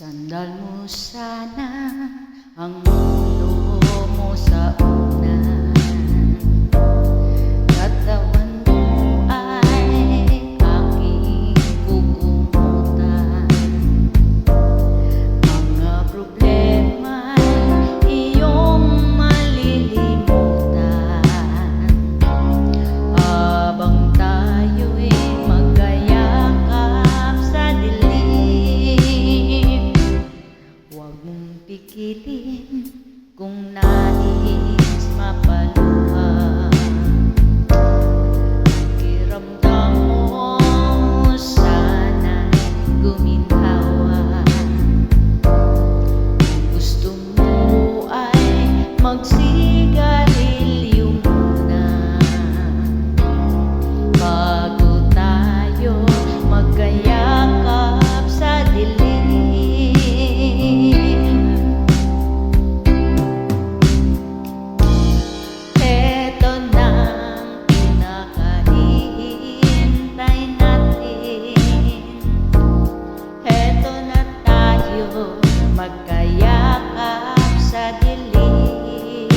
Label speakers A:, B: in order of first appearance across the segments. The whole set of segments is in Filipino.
A: Sandal mo sana ang mundo mo sa unan. Katawan mo ay aking kukumutan. Mga problema'y iyong malilimutan habang tayo'y magkayakap sa dilim. Huwag mong pikitin kung nais mapaluha. Pakiramdam mo sana'y guminhawa. Kung gusto mo ay magsigarilyo muna bago tayo magkayakap sa dilim. Magkayakap sa dilim.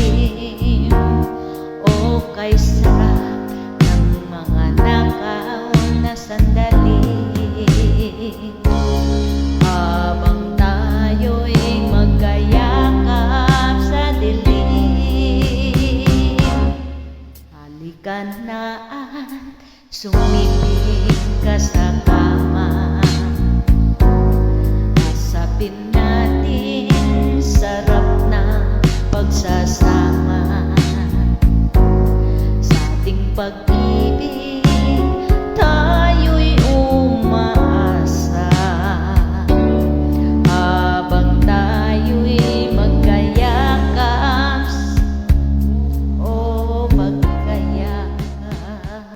A: O kay sarap ng mga nakaon na sandali habang tayo'y magkayakap sa dilim. Halika na at sumilip ka sa kama. Asapin natin sarap ng pagsasama sa ating